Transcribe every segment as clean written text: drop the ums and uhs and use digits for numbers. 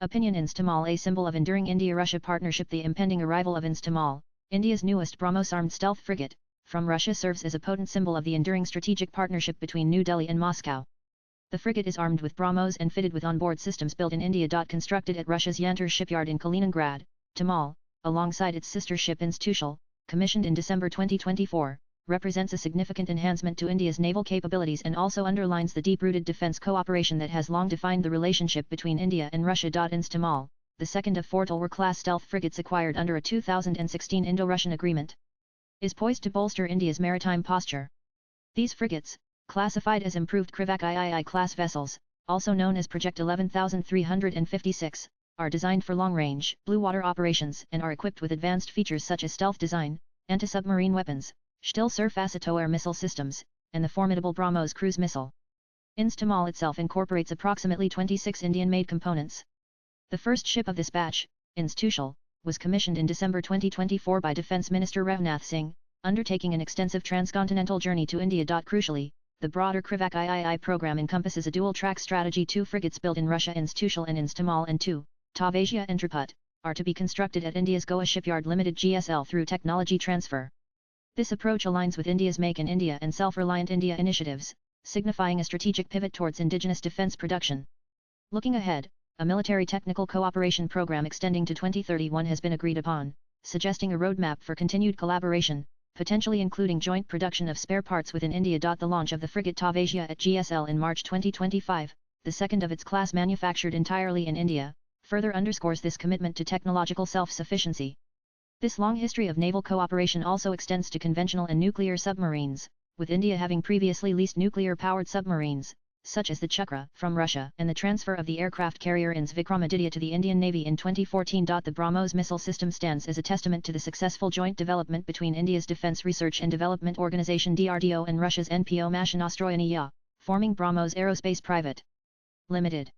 Opinion INS Tamal, a symbol of enduring India-Russia partnership. The impending arrival of INS Tamal, India's newest BrahMos-armed stealth frigate, from Russia serves as a potent symbol of the enduring strategic partnership between New Delhi and Moscow. The frigate is armed with BrahMos and fitted with onboard systems built in India. Constructed at Russia's Yantar shipyard in Kaliningrad, Tamal, alongside its sister ship INS Tushal, commissioned in December 2024, represents a significant enhancement to India's naval capabilities and also underlines the deep-rooted defence cooperation that has long defined the relationship between India and Russia. INS Tamal, the second of 4 Talwar-class stealth frigates acquired under a 2016 Indo-Russian agreement, is poised to bolster India's maritime posture. These frigates, classified as improved Krivak III-class vessels, also known as Project 11356, are designed for long-range, blue-water operations and are equipped with advanced features such as stealth design, anti-submarine weapons, Still-surface-to-air missile systems, and the formidable BrahMos cruise missile. INS Tamal itself incorporates approximately 26 Indian-made components. The first ship of this batch, INS Tushal, was commissioned in December 2024 by Defence Minister Rajnath Singh, undertaking an extensive transcontinental journey to India. Crucially, the broader Krivak III program encompasses a dual-track strategy. 2 frigates built in Russia, INS Tushal and INS Tamal, and 2, Tavasia and Triput, are to be constructed at India's Goa Shipyard Limited GSL through technology transfer. This approach aligns with India's Make in India and Self-Reliant India initiatives, signifying a strategic pivot towards indigenous defence production. Looking ahead, a military technical cooperation program extending to 2031 has been agreed upon, suggesting a roadmap for continued collaboration, potentially including joint production of spare parts within India. The launch of the frigate Tavasia at GSL in March 2025, the second of its class manufactured entirely in India, further underscores this commitment to technological self-sufficiency. This long history of naval cooperation also extends to conventional and nuclear submarines, with India having previously leased nuclear-powered submarines, such as the Chakra, from Russia, and the transfer of the aircraft carrier INS Vikramaditya to the Indian Navy in 2014. The BrahMos missile system stands as a testament to the successful joint development between India's Defence Research and Development Organization DRDO and Russia's NPO Mashinostroyeniya, forming BrahMos Aerospace Private Limited.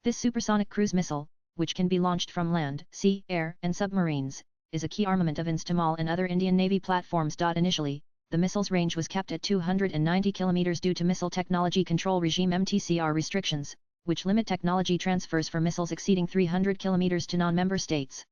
This supersonic cruise missile, which can be launched from land, sea, air, and submarines, is a key armament of INS Tamal and other Indian Navy platforms. Initially, the missile's range was capped at 290 km due to Missile Technology Control Regime MTCR restrictions, which limit technology transfers for missiles exceeding 300 km to non-member states.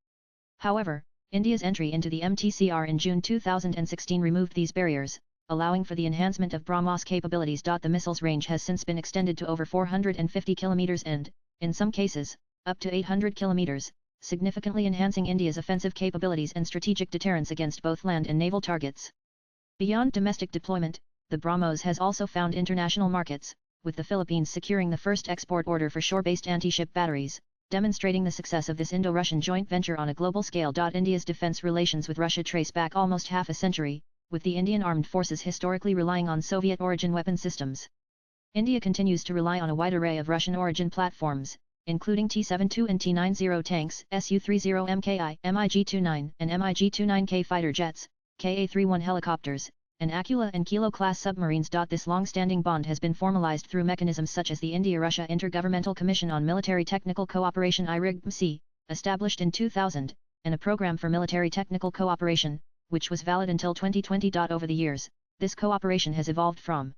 However, India's entry into the MTCR in June 2016 removed these barriers, allowing for the enhancement of BrahMos capabilities. The missile's range has since been extended to over 450 km and, in some cases, up to 800 km, significantly enhancing India's offensive capabilities and strategic deterrence against both land and naval targets. Beyond domestic deployment, the BrahMos has also found international markets, with the Philippines securing the first export order for shore-based anti-ship batteries, demonstrating the success of this Indo-Russian joint venture on a global scale. India's defense relations with Russia trace back almost half a century, with the Indian armed forces historically relying on Soviet-origin weapon systems. India continues to rely on a wide array of Russian-origin platforms, including T-72 and T-90 tanks, Su-30 MKI, MiG-29 and MiG-29K fighter jets, Ka-31 helicopters, and Akula and Kilo-class submarines. This long-standing bond has been formalized through mechanisms such as the India-Russia Intergovernmental Commission on Military Technical Cooperation IRIGMC, established in 2000, and a program for military technical cooperation, which was valid until 2020. Over the years, this cooperation has evolved from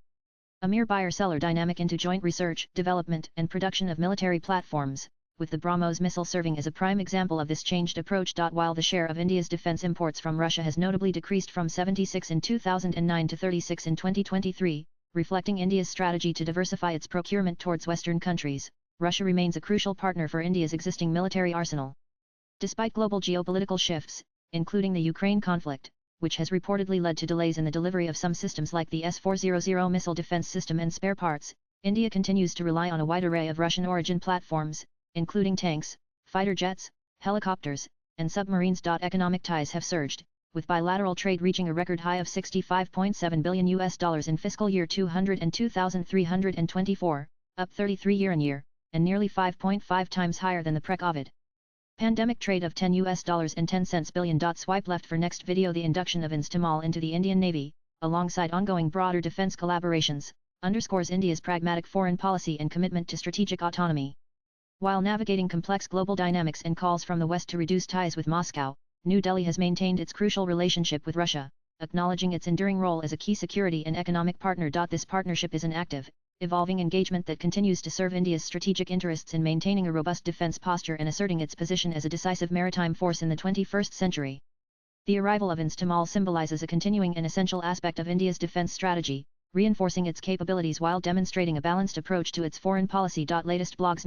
a mere buyer-seller dynamic into joint research, development, and production of military platforms, with the BrahMos missile serving as a prime example of this changed approach. While the share of India's defence imports from Russia has notably decreased from 76% in 2009 to 36% in 2023, reflecting India's strategy to diversify its procurement towards Western countries, Russia remains a crucial partner for India's existing military arsenal. Despite global geopolitical shifts, including the Ukraine conflict, which has reportedly led to delays in the delivery of some systems like the S-400 missile defense system and spare parts, India continues to rely on a wide array of Russian-origin platforms, including tanks, fighter jets, helicopters, and submarines. Economic ties have surged, with bilateral trade reaching a record high of $65.7 billion in fiscal year 2024, up 33% year-on-year, and nearly 5.5 times higher than the pre-COVID pandemic trade of $10.10 billion. Swipe left for next video. The induction of INS Tamal into the Indian Navy, alongside ongoing broader defence collaborations, underscores India's pragmatic foreign policy and commitment to strategic autonomy. While navigating complex global dynamics and calls from the West to reduce ties with Moscow, New Delhi has maintained its crucial relationship with Russia, acknowledging its enduring role as a key security and economic partner. This partnership is an active, evolving engagement that continues to serve India's strategic interests in maintaining a robust defence posture and asserting its position as a decisive maritime force in the 21st century. The arrival of INS Tamal symbolizes a continuing and essential aspect of India's defence strategy, reinforcing its capabilities while demonstrating a balanced approach to its foreign policy. Latest blogs.